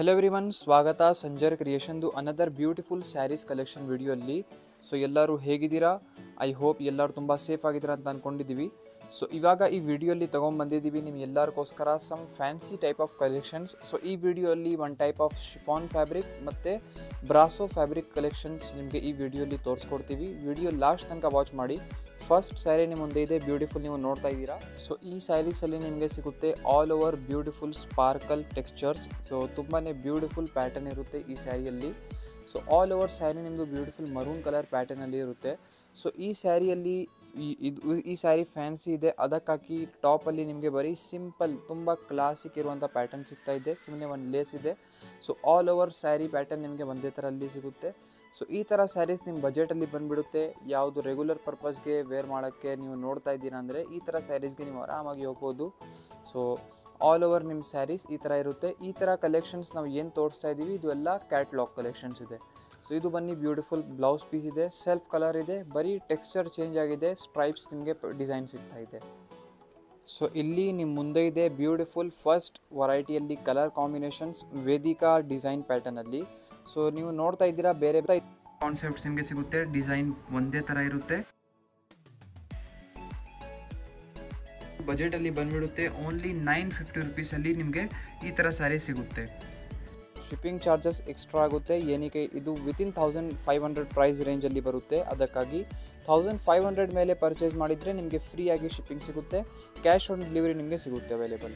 Hello everyone, ಸ್ವಾಗತ ಸಂಜರ್ ಕ್ರಿಯೇಷನ್ದು another beautiful saris collection ವಿಡಿಯೋಲ್ಲಿ. ಸೊ ಎಲ್ಲರೂ ಹೇಗಿದ್ದೀರಾ? ಐ ಹೋಪ್ ಎಲ್ಲರೂ ತುಂಬ ಸೇಫ್ ಆಗಿದ್ದೀರಾ ಅಂತ ಅಂದ್ಕೊಂಡಿದ್ದೀವಿ. ಸೊ ಇವಾಗ ಈ ವಿಡಿಯೋಲ್ಲಿ ತೊಗೊಂಡ್ಬಂದಿದ್ದೀವಿ ನಿಮ್ಮ ಎಲ್ಲರಿಗೋಸ್ಕರ some fancy type of collections. So ಈ ವಿಡಿಯೋಲ್ಲಿ ಒಂದು ಟೈಪ್ ಆಫ್ ಶಿಫಾನ್ ಫ್ಯಾಬ್ರಿಕ್ ಮತ್ತು ಬ್ರಾಸೋ ಫ್ಯಾಬ್ರಿಕ್ ಕಲೆಕ್ಷನ್ಸ್ ನಿಮಗೆ ಈ ವಿಡಿಯೋಲ್ಲಿ ತೋರಿಸ್ಕೊಡ್ತೀವಿ. ವಿಡಿಯೋ ಲಾಸ್ಟ್ ತನಕ ವಾಚ್ ಮಾಡಿ. ಫಸ್ಟ್ ಸ್ಯಾರಿ ನಿಮ್ಮ ಮುಂದೆ ಇದೆ, ಬ್ಯೂಟಿಫುಲ್, ನೀವು ನೋಡ್ತಾ ಇದ್ದೀರಾ. ಸೊ ಈ ಸ್ಯಾರೀಸಲ್ಲಿ ನಿಮಗೆ ಸಿಗುತ್ತೆ all over beautiful sparkle textures. So ತುಂಬಾ ಬ್ಯೂಟಿಫುಲ್ ಪ್ಯಾಟರ್ನ್ ಇರುತ್ತೆ ಈ ಸ್ಯಾರಿಯಲ್ಲಿ. ಸೊ ಆಲ್ ಓವರ್ ಸ್ಯಾರಿ ನಿಮ್ಮದು ಬ್ಯೂಟಿಫುಲ್ ಮರೂನ್ ಕಲರ್ ಪ್ಯಾಟರ್ನಲ್ಲಿ ಇರುತ್ತೆ. ಸೊ ಈ ಸ್ಯಾರಿಯಲ್ಲಿ ಈ ಸ್ಯಾರಿ ಫ್ಯಾನ್ಸಿ ಇದೆ, ಅದಕ್ಕಾಗಿ ಟಾಪಲ್ಲಿ ನಿಮಗೆ ಬರೀ ಸಿಂಪಲ್ ತುಂಬ ಕ್ಲಾಸಿಕ್ ಇರುವಂಥ ಪ್ಯಾಟರ್ನ್ ಸಿಗ್ತಾ ಇದೆ. ಸುಮ್ಮನೆ ಒಂದು ಲೇಸ್ ಇದೆ. So all over sari pattern ನಿಮಗೆ ಒಂದೇ ಥರ ಅಲ್ಲಿ ಸಿಗುತ್ತೆ. ಸೊ ಈ ಥರ ಸ್ಯಾರೀಸ್ ನಿಮ್ಮ ಬಜೆಟಲ್ಲಿ ಬಂದುಬಿಡುತ್ತೆ. ಯಾವುದು ರೆಗ್ಯುಲರ್ ಪರ್ಪಸ್ಗೆ ವೇರ್ ಮಾಡೋಕ್ಕೆ ನೀವು ನೋಡ್ತಾ ಇದ್ದೀರಾ ಅಂದರೆ ಈ ಥರ ಸ್ಯಾರೀಸ್ಗೆ ನೀವು ಆರಾಮಾಗಿ ಹೋಗ್ಬೋದು. ಸೊ ಆಲ್ ಓವರ್ ನಿಮ್ಮ ಸ್ಯಾರೀಸ್ ಈ ಥರ ಇರುತ್ತೆ. ಈ ಥರ ಕಲೆಕ್ಷನ್ಸ್ ನಾವು ಏನು ತೋರಿಸ್ತಾ ಇದ್ದೀವಿ ಇದು ಎಲ್ಲ ಕ್ಯಾಟ್ಲಾಗ್ ಕಲೆಕ್ಷನ್ಸ್ ಇದೆ. ಸೊ ಇದು ಬನ್ನಿ ಬ್ಯೂಟಿಫುಲ್ ಬ್ಲೌಸ್ ಪೀಸ್ ಇದೆ, ಸೆಲ್ಫ್ ಕಲರ್ ಇದೆ, ಬರೀ ಟೆಕ್ಸ್ಚರ್ ಚೇಂಜ್ ಆಗಿದೆ, ಸ್ಟ್ರೈಪ್ಸ್ ನಿಮಗೆ ಡಿಸೈನ್ ಸಿಗ್ತಾ ಇದೆ. ಸೊ ಇಲ್ಲಿ ನಿಮ್ಮ ಮುಂದೆ ಇದೆ ಬ್ಯೂಟಿಫುಲ್ ಫಸ್ಟ್ ವೆರೈಟಿಯಲ್ಲಿ ಕಲರ್ ಕಾಂಬಿನೇಷನ್ಸ್ ವೇದಿಕಾ ಡಿಸೈನ್ ಪ್ಯಾಟರ್ನಲ್ಲಿ. ಸೊ ನೀವು ನೋಡ್ತಾ ಇದ್ದೀರಾ ಬೇರೆ ಬೇರೆ ಕಾನ್ಸೆಪ್ಟ್ಸ್ ನಿಮಗೆ ಸಿಗುತ್ತೆ. ಡಿಸೈನ್ ಒಂದೇ ಥರ ಇರುತ್ತೆ. ಬಜೆಟಲ್ಲಿ ಬಂದುಬಿಡುತ್ತೆ ಓನ್ಲಿ 950 ರುಪೀಸಲ್ಲಿ ನಿಮಗೆ ಈ ಥರ ಸ್ಯಾರಿ ಸಿಗುತ್ತೆ. ಶಿಪ್ಪಿಂಗ್ ಚಾರ್ಜಸ್ ಎಕ್ಸ್ಟ್ರಾ ಆಗುತ್ತೆ. ಏನಕ್ಕೆ ಇದು ವಿತಿನ್ 1500 ಪ್ರೈಸ್ ರೇಂಜಲ್ಲಿ ಬರುತ್ತೆ. ಅದಕ್ಕಾಗಿ 1500 ಮೇಲೆ ಪರ್ಚೇಸ್ ಮಾಡಿದರೆ ನಿಮಗೆ ಫ್ರೀಯಾಗಿ ಶಿಪ್ಪಿಂಗ್ ಸಿಗುತ್ತೆ. ಕ್ಯಾಶ್ ಆನ್ ಡೆಲಿವರಿ ನಿಮಗೆ ಸಿಗುತ್ತೆ available.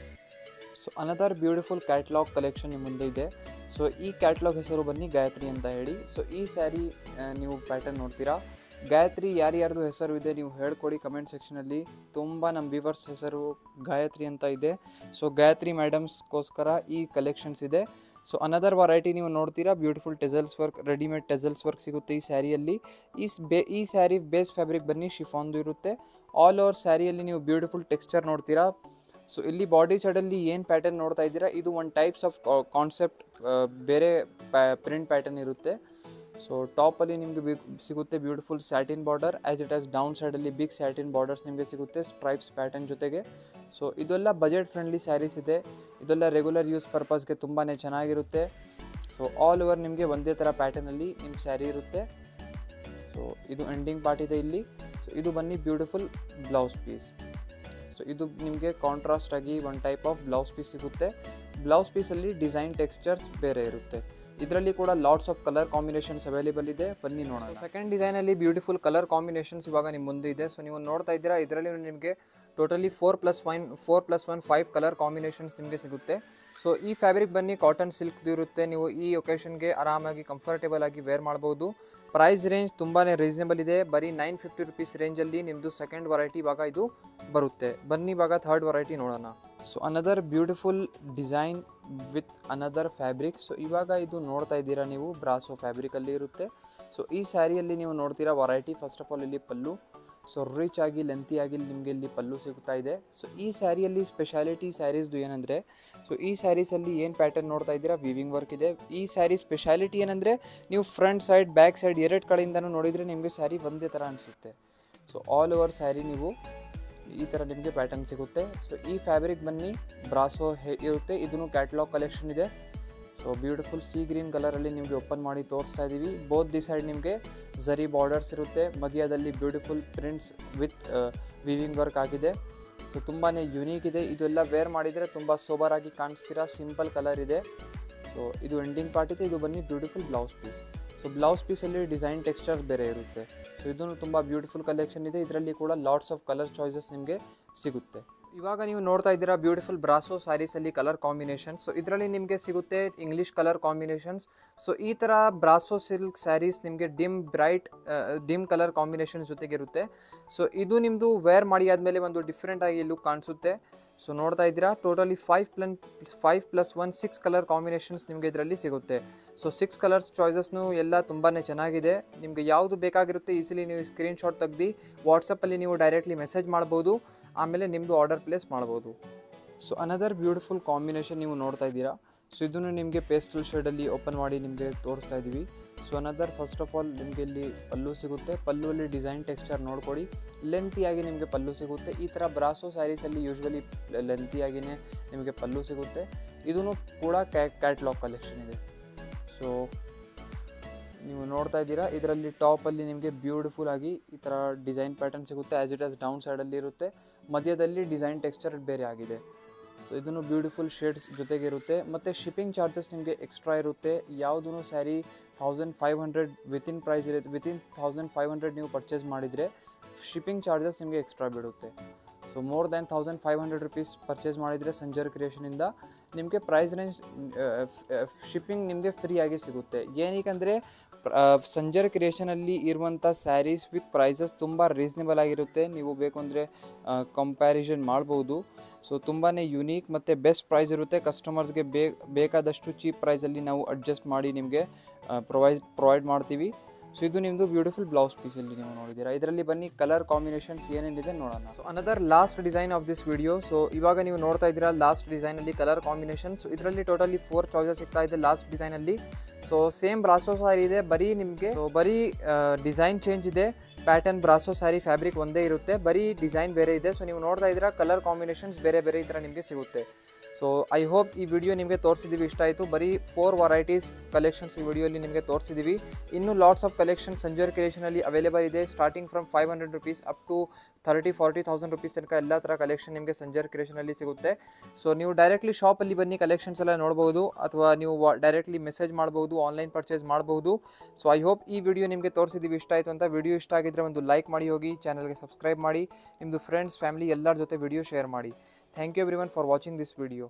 So another beautiful catalogue collection ನಿಮ್ಮ ಮುಂದೆ ಇದೆ. ಸೊ ಈ ಕ್ಯಾಟ್ಲಾಗ್ ಹೆಸರು ಬನ್ನಿ ಗಾಯತ್ರಿ ಅಂತ ಹೇಳಿ. ಸೊ ಈ ಸ್ಯಾರಿ ನೀವು ಪ್ಯಾಟರ್ನ್ ನೋಡ್ತೀರಾ. ಗಾಯತ್ರಿ ಯಾರ್ಯಾರ್ದು ಹೆಸರು ಇದೆ ನೀವು ಹೇಳ್ಕೊಡಿ ಕಮೆಂಟ್ ಸೆಕ್ಷನಲ್ಲಿ. ತುಂಬ ನಮ್ಮ ವ್ಯೂವರ್ಸ್ ಹೆಸರು ಗಾಯತ್ರಿ ಅಂತ ಇದೆ. ಸೊ ಗಾಯತ್ರಿ ಮೇಡಮ್ಸ್ಗೋಸ್ಕರ ಈ ಕಲೆಕ್ಷನ್ಸ್ ಇದೆ. ಸೊ ಅನದರ್ ವೆರೈಟಿ ನೀವು ನೋಡ್ತೀರಾ beautiful tassels work, readymade tassels work ಸಿಗುತ್ತೆ ಈ ಸ್ಯಾರಿಯಲ್ಲಿ. ಈ ಸ್ಯಾರಿ ಬೇಸ್ ಫ್ಯಾಬ್ರಿಕ್ ಬನ್ನಿ ಶಿಫಾನ್ದು ಇರುತ್ತೆ. ಆಲ್ ಓವರ್ ಸ್ಯಾರಿಯಲ್ಲಿ ನೀವು ಬ್ಯೂಟಿಫುಲ್ ಟೆಕ್ಸ್ಚರ್ ನೋಡ್ತೀರಾ. ಸೊ ಇಲ್ಲಿ ಬಾಡಿ ಸೈಡಲ್ಲಿ ಏನು ಪ್ಯಾಟರ್ನ್ ನೋಡ್ತಾ ಇದ್ದೀರಾ ಇದು ಒಂದು ಟೈಪ್ಸ್ ಆಫ್ ಕಾನ್ಸೆಪ್ಟ್ ಬೇರೆ ಪ್ರಿಂಟ್ ಪ್ಯಾಟರ್ನ್ ಇರುತ್ತೆ. ಸೊ ಟಾಪಲ್ಲಿ ನಿಮಗೆ ಸಿಗುತ್ತೆ beautiful satin border, as it as down ಸೈಡಲ್ಲಿ ಬಿಗ್ ಸ್ಯಾಟಿನ್ ಬಾರ್ಡರ್ಸ್ ನಿಮಗೆ ಸಿಗುತ್ತೆ ಸ್ಟ್ರೈಪ್ಸ್ ಪ್ಯಾಟರ್ನ್ ಜೊತೆಗೆ. ಸೊ ಇದೆಲ್ಲ ಬಜೆಟ್ ಫ್ರೆಂಡ್ಲಿ ಸ್ಯಾರೀಸ್ ಇದೆ. ಇದೆಲ್ಲ ರೆಗ್ಯುಲರ್ ಯೂಸ್ ಪರ್ಪಸ್ಗೆ ತುಂಬಾ ಚೆನ್ನಾಗಿರುತ್ತೆ. ಸೊ ಆಲ್ ಓವರ್ ನಿಮಗೆ ಒಂದೇ ಥರ ಪ್ಯಾಟರ್ನಲ್ಲಿ ನಿಮ್ಮ ಸ್ಯಾರಿ ಇರುತ್ತೆ. ಸೊ ಇದು ಎಂಡಿಂಗ್ ಪಾರ್ಟ್ ಇದೆ ಇಲ್ಲಿ. ಸೊ ಇದು ಬನ್ನಿ ಬ್ಯೂಟಿಫುಲ್ ಬ್ಲೌಸ್ ಪೀಸ್. ಸೊ ಇದು ನಿಮಗೆ ಕಾಂಟ್ರಾಸ್ಟ್ ಆಗಿ ಒಂದು ಟೈಪ್ ಆಫ್ ಬ್ಲೌಸ್ ಪೀಸ್ ಸಿಗುತ್ತೆ. ಬ್ಲೌಸ್ ಪೀಸಲ್ಲಿ ಡಿಸೈನ್ ಟೆಕ್ಸ್ಚರ್ಸ್ ಬೇರೆ ಇರುತ್ತೆ. ಇದರಲ್ಲಿ ಕೂಡ lots of colour combinations available ಇದೆ, ಬನ್ನಿ ನೋಡೋಣ. ಸೆಕೆಂಡ್ ಡಿಸೈನಲ್ಲಿ ಬ್ಯೂಟಿಫುಲ್ ಕಲರ್ ಕಾಂಬಿನೇಷನ್ಸ್ ಇವಾಗ ನಿಮ್ಮ ಮುಂದೆ ಇದೆ. ಸೊ ನೀವು ನೋಡ್ತಾ ಇದ್ದೀರಾ ಇದರಲ್ಲಿ ನಿಮಗೆ ಟೋಟಲಿ 4+1 5 ಕಲರ್ ಕಾಂಬಿನೇಷನ್ಸ್ ನಿಮಗೆ ಸಿಗುತ್ತೆ. ಸೊ ಈ ಫ್ಯಾಬ್ರಿಕ್ ಬನ್ನಿ ಕಾಟನ್ ಸಿಲ್ಕ್ದು ಇರುತ್ತೆ. ನೀವು ಈ ಒಕೇಶನ್ಗೆ ಆರಾಮಾಗಿ ಕಂಫರ್ಟೇಬಲ್ ಆಗಿ ವೇರ್ ಮಾಡ್ಬೋದು. ಪ್ರೈಸ್ ರೇಂಜ್ ತುಂಬಾ ರೀಸನೇಬಲ್ ಇದೆ. ಬರೀ 950 ರುಪೀಸ್ ರೇಂಜಲ್ಲಿ ನಿಮ್ಮದು ಸೆಕೆಂಡ್ ವೆರೈಟಿ ಇವಾಗ ಇದು ಬರುತ್ತೆ. ಬನ್ನಿ ಇವಾಗ ಥರ್ಡ್ ವೆರೈಟಿ ನೋಡೋಣ. So another beautiful design with another fabric. So ಇವಾಗ ಇದು ನೋಡ್ತಾ ಇದ್ದೀರಾ ನೀವು ಬ್ರಾಸೋ ಫ್ಯಾಬ್ರಿಕಲ್ಲಿ ಇರುತ್ತೆ. ಸೊ ಈ ಸ್ಯಾರಿಯಲ್ಲಿ ನೀವು ನೋಡ್ತೀರಾ ವೆರೈಟಿ. ಫಸ್ಟ್ ಆಫ್ ಆಲ್ ಇಲ್ಲಿ ಪಲ್ಲು, ಸೊ ರಿಚ್ ಆಗಿ ಲೆಂತಿಯಾಗಿ ನಿಮಗೆ ಇಲ್ಲಿ ಪಲ್ಲು ಸಿಗ್ತಾ ಇದೆ. ಸೊ ಈ ಸ್ಯಾರಿಯಲ್ಲಿ ಸ್ಪೆಷಾಲಿಟಿ ಸ್ಯಾರೀಸ್ದು ಏನಂದರೆ, ಸೊ ಈ ಸ್ಯಾರೀಸಲ್ಲಿ ಏನು ಪ್ಯಾಟರ್ನ್ ನೋಡ್ತಾ ಇದ್ದೀರಾ ವೀವಿಂಗ್ ವರ್ಕ್ ಇದೆ. ಈ ಸ್ಯಾರಿ ಸ್ಪೆಷಾಲಿಟಿ ಏನಂದರೆ ನೀವು ಫ್ರಂಟ್ ಸೈಡ್ ಬ್ಯಾಕ್ ಸೈಡ್ ಎರಡು ಕಡೆಯಿಂದನೂ ನೋಡಿದರೆ ನಿಮಗೆ ಸ್ಯಾರಿ ಒಂದೇ ಥರ ಅನಿಸುತ್ತೆ. ಸೊ ಆಲ್ ಓವರ್ ಸ್ಯಾರಿ ನೀವು ಈ ಥರ ನಿಮಗೆ ಪ್ಯಾಟರ್ನ್ ಸಿಗುತ್ತೆ. ಸೊ ಈ ಫ್ಯಾಬ್ರಿಕ್ ಬನ್ನಿ ಬ್ರಾಸೋ ಇರುತ್ತೆ. ಇದನ್ನು ಕ್ಯಾಟ್ಲಾಗ್ ಕಲೆಕ್ಷನ್ ಇದೆ. ಸೊ ಬ್ಯೂಟಿಫುಲ್ ಸಿ ಗ್ರೀನ್ ಕಲರಲ್ಲಿ ನಿಮಗೆ ಓಪನ್ ಮಾಡಿ ತೋರಿಸ್ತಾ ಇದ್ದೀವಿ. ಬೋತ್ ದಿ ಸೈಡ್ ನಿಮಗೆ ಝರಿ ಬಾರ್ಡರ್ಸ್ ಇರುತ್ತೆ. ಮಧ್ಯದಲ್ಲಿ beautiful prints with weaving work ಆಗಿದೆ. ಸೊ ತುಂಬಾ ಯುನೀಕ್ ಇದೆ. ಇದೆಲ್ಲ ವೇರ್ ಮಾಡಿದರೆ ತುಂಬ ಸೋಬರಾಗಿ ಕಾಣಿಸ್ತೀರಾ. ಸಿಂಪಲ್ ಕಲರ್ ಇದೆ. ಸೊ ಇದು ಎಂಡಿಂಗ್ ಪಾರ್ಟ್ ಇದೆ. ಇದು ಬನ್ನಿ beautiful blouse piece. So blouse ಪೀಸಲ್ಲಿ ಡಿಸೈನ್ ಟೆಕ್ಸ್ಚರ್ ಬೇರೆ ಇರುತ್ತೆ. ಸೊ ಇದನ್ನು ತುಂಬ ಬ್ಯೂಟಿಫುಲ್ ಕಲೆಕ್ಷನ್ ಇದೆ. ಇದರಲ್ಲಿ ಕೂಡ ಲಾಟ್ಸ್ ಆಫ್ ಕಲರ್ ಚಾಯ್ಸಸ್ ನಿಮಗೆ ಸಿಗುತ್ತೆ. ಇವಾಗ ನೀವು ನೋಡ್ತಾ ಇದ್ದೀರಾ ಬ್ಯೂಟಿಫುಲ್ ಬ್ರಾಸೋ ಸ್ಯಾರೀಸಲ್ಲಿ ಕಲರ್ ಕಾಂಬಿನೇಷನ್ಸ್. ಸೊ ಇದರಲ್ಲಿ ನಿಮಗೆ ಸಿಗುತ್ತೆ ಇಂಗ್ಲೀಷ್ ಕಲರ್ ಕಾಂಬಿನೇಷನ್ಸ್. ಸೊ ಈ ಥರ ಬ್ರಾಸೋ ಸಿಲ್ಕ್ ಸ್ಯಾರೀಸ್ ನಿಮಗೆ ಡಿಮ್ ಕಲರ್ ಕಾಂಬಿನೇಷನ್ಸ್ ಜೊತೆಗೆ ಇರುತ್ತೆ. ಸೊ ಇದು ನಿಮ್ಮದು ವೇರ್ ಮಾಡಿ ಆದಮೇಲೆ ಒಂದು ಡಿಫ್ರೆಂಟ್ ಆಗಿ ಲುಕ್ ಕಾಣಿಸುತ್ತೆ. ಸೊ ನೋಡ್ತಾ ಇದ್ದೀರಾ ಟೋಟಲಿ 5+1 6 ಕಲರ್ ಕಾಂಬಿನೇಷನ್ಸ್ ನಿಮಗೆ ಇದರಲ್ಲಿ ಸಿಗುತ್ತೆ. ಸೊ 6 ಕಲರ್ಸ್ ಚಾಯ್ಸಸ್ನು ಎಲ್ಲ ತುಂಬಾ ಚೆನ್ನಾಗಿದೆ. ನಿಮಗೆ ಯಾವುದು ಬೇಕಾಗಿರುತ್ತೆ ಈಸಿಲಿ ನೀವು ಸ್ಕ್ರೀನ್ಶಾಟ್ ತೆಗ್ದು ವಾಟ್ಸಪ್ಪಲ್ಲಿ ನೀವು ಡೈರೆಕ್ಟ್ಲಿ ಮೆಸೇಜ್ ಮಾಡ್ಬೋದು. ಆಮೇಲೆ ನಿಮ್ಮದು ಆರ್ಡರ್ ಪ್ಲೇಸ್ ಮಾಡ್ಬೋದು. ಸೊ ಅನದರ್ ಬ್ಯೂಟಿಫುಲ್ ಕಾಂಬಿನೇಷನ್ ನೀವು ನೋಡ್ತಾ ಇದ್ದೀರಾ. ಸೊ ಇದನ್ನು ನಿಮಗೆ ಪೇಸ್ಟಲ್ ಶೇಡಲ್ಲಿ ಓಪನ್ ಮಾಡಿ ನಿಮಗೆ ತೋರಿಸ್ತಾ ಇದ್ದೀವಿ. So another first of all ನಿಮಗೆ ಇಲ್ಲಿ ಪಲ್ಲು ಸಿಗುತ್ತೆ. ಪಲ್ಲುವಲ್ಲಿ ಡಿಸೈನ್ ಟೆಕ್ಸ್ಚರ್ ನೋಡ್ಕೊಡಿ. ಲೆಂತಿಯಾಗಿ ನಿಮಗೆ ಪಲ್ಲು ಸಿಗುತ್ತೆ. ಈ ಥರ ಬ್ರಾಸೋ ಸ್ಯಾರೀಸಲ್ಲಿ ಯೂಶ್ವಲಿ ಲೆಂತಿಯಾಗಿಯೇ ನಿಮಗೆ ಪಲ್ಲು ಸಿಗುತ್ತೆ. ಇದೂ ಕೂಡ ಕ್ಯಾಟ್ಲಾಗ್ ಕಲೆಕ್ಷನ್ ಇದೆ. ಸೊ ನೀವು ನೋಡ್ತಾ ಇದ್ದೀರಾ, ಇದರಲ್ಲಿ ಟಾಪಲ್ಲಿ ನಿಮಗೆ ಬ್ಯೂಟಿಫುಲ್ ಆಗಿ ಈ ಥರ ಡಿಸೈನ್ ಪ್ಯಾಟರ್ನ್ ಸಿಗುತ್ತೆ. ಆ್ಯಸ್ ಇಟ್ ಆಸ್ ಡೌನ್ ಸೈಡಲ್ಲಿ ಇರುತ್ತೆ, ಮಧ್ಯದಲ್ಲಿ ಡಿಸೈನ್ ಟೆಕ್ಸ್ಚರ್ ಬೇರೆ ಆಗಿದೆ. ಸೊ ಇದನ್ನು ಬ್ಯೂಟಿಫುಲ್ ಶೇಡ್ಸ್ ಜೊತೆಗೆ ಇರುತ್ತೆ. ಮತ್ತು ಶಿಪ್ಪಿಂಗ್ ಚಾರ್ಜಸ್ ನಿಮಗೆ ಎಕ್ಸ್ಟ್ರಾ ಇರುತ್ತೆ. ಯಾವುದೂ ಸ್ಯಾರಿ 1500 ವಿತಿನ್ ಪ್ರೈಸ್ ಇರುತ್ತೆ. ವಿತಿನ್ 1500 ನೀವು ಪರ್ಚೇಸ್ ಮಾಡಿದರೆ ಶಿಪ್ಪಿಂಗ್ ಚಾರ್ಜಸ್ ನಿಮಗೆ ಎಕ್ಸ್ಟ್ರಾ ಬೀಳುತ್ತೆ. So more than 1500 rupees purchase ಮಾಡಿದರೆ ಸಂಜರ್ ಕ್ರಿಯೇಷನಿಂದ ನಿಮಗೆ ಪ್ರೈಸ್ ರೇಂಜ್ ಶಿಪ್ಪಿಂಗ್ ನಿಮಗೆ ಫ್ರೀಯಾಗಿ ಸಿಗುತ್ತೆ. ಏನಕ್ಕೆ ಸಂಜರ್ ಕ್ರಿಯೇಷನಲ್ಲಿ ಇರುವಂಥ ಸ್ಯಾರೀಸ್ ವಿತ್ ಪ್ರೈಸಸ್ ತುಂಬ ರೀಸನೇಬಲ್ ಆಗಿರುತ್ತೆ. ನೀವು ಬೇಕು ಅಂದರೆ ಕಂಪ್ಯಾರಿಸನ್ ಮಾಡ್ಬೋದು. ಸೊ ತುಂಬಾ ಯುನೀಕ್ ಮತ್ತು ಬೆಸ್ಟ್ ಪ್ರೈಸ್ ಇರುತ್ತೆ. ಕಸ್ಟಮರ್ಸ್ಗೆ ಬೇಕಾದಷ್ಟು ಚೀಪ್ ಪ್ರೈಸಲ್ಲಿ ನಾವು ಅಡ್ಜಸ್ಟ್ ಮಾಡಿ ನಿಮಗೆ ಪ್ರೊವೈಡ್ ಮಾಡ್ತೀವಿ. ಸೊ ಇದು ನಿಮ್ಮದು ಬ್ಯೂಟಿಫುಲ್ ಬ್ಲೌಸ್ ಪೀಸಲ್ಲಿ ನೀವು ನೋಡಿದ್ದೀರಾ. ಇದರಲ್ಲಿ ಬನ್ನಿ ಕಲರ್ ಕಾಂಬಿನೇಷನ್ಸ್ ಏನೇನಿದೆ ನೋಡೋಣ. So another last design of this video. So ಇವಾಗ ನೀವು ನೋಡ್ತಾ ಇದ್ದೀರಾ ಲಾಸ್ಟ್ ಡಿಸೈನಲ್ಲಿ ಕಲರ್ ಕಾಂಬಿನೇಷನ್. ಸೊ ಇದರಲ್ಲಿ ಟೋಟಲಿ 4 ಚಾಯ್ಸಸ್ ಸಿಗ್ತಾ ಇದೆ ಲಾಸ್ಟ್ ಡಿಸೈನಲ್ಲಿ. ಸೊ ಸೇಮ್ ಬ್ರಾಸೋ ಸ್ಯಾರಿ ಇದೆ, ಬರೀ ನಿಮಗೆ ಬರೀ ಡಿಸೈನ್ ಚೇಂಜ್ ಇದೆ. ಪ್ಯಾಟರ್ನ್ ಬ್ರಾಸೋ ಸ್ಯಾರಿ ಫ್ಯಾಬ್ರಿಕ್ ಒಂದೇ ಇರುತ್ತೆ, ಬರೀ ಡಿಸೈನ್ ಬೇರೆ ಇದೆ. ಸೊ ನೀವು ನೋಡ್ತಾ ಇದ್ದೀರಾ ಕಲರ್ ಕಾಂಬಿನೇಷನ್ಸ್ ಬೇರೆ ಬೇರೆ ಈ ಥರ ನಿಮಗೆ ಸಿಗುತ್ತೆ. ಸೊ ಐ ಹೋಪ್ ಈ ವಿಡಿಯೋ ನಿಮಗೆ ತೋರಿಸಿದ್ದೀವಿ, ಇಷ್ಟ ಆಯಿತು. ಬರೀ 4 ವೆರೈಟೀಸ್ ಕಲೆಕ್ಷನ್ಸ್ ಈ ವಿಡಿಯೋಲಿ ನಿಮಗೆ ತೋರಿಸಿದ್ದೀವಿ. ಇನ್ನೂ ಲಾಟ್ಸ್ ಆಫ್ ಕಲೆಕ್ಷನ್ ಸಂಜರ್ ಕ್ರಿಯೇಷನಲ್ಲಿ ಅವೈಲೇಬಲ್ ಇದೆ. Starting from 500 rupees up to 30,000-40,000 rupees ತನಕ ಎಲ್ಲ ಥರ ಕಲೆಕ್ಷನ್ ನಿಮಗೆ ಸಂಜರ್ ಕ್ರಿಯೇಷನಲ್ಲಿ ಸಿಗುತ್ತೆ. ಸೊ ನೀವು ಡೈರೆಕ್ಟ್ಲಿ ಶಾಪಲ್ಲಿ ಬನ್ನಿ ಕಲೆಕ್ಷನ್ಸ್ ಎಲ್ಲ ನೋಡ್ಬೋದು, ಅಥವಾ ನೀವು ಡೈರೆಕ್ಟ್ಲಿ ಮೆಸೇಜ್ ಮಾಡ್ಬೋದು, ಆನ್ಲೈನ್ ಪರ್ಚೇಸ್ ಮಾಡ್ಬೋದು. ಸೊ ಐ ಹೋಪ್ ಈ ವಿಡಿಯೋ ನಿಮಗೆ ತೋರಿಸಿದ್ದೀವಿ, ಇಷ್ಟ ಆಯಿತು ಅಂತ. ವಿಡಿಯೋ ಇಷ್ಟ ಆಗಿದ್ದರೆ ಒಂದು ಲೈಕ್ ಮಾಡಿ ಹೋಗಿ, ಚಾನಲ್ಗೆ ಸಬ್ಸ್ಕ್ರೈಬ್ ಮಾಡಿ, ನಿಮ್ಮದು ಫ್ರೆಂಡ್ಸ್ ಫ್ಯಾಮಿಲಿ ಎಲ್ಲರ ಜೊತೆ ವಿಡಿಯೋ ಶೇರ್ ಮಾಡಿ. Thank you everyone for watching this video.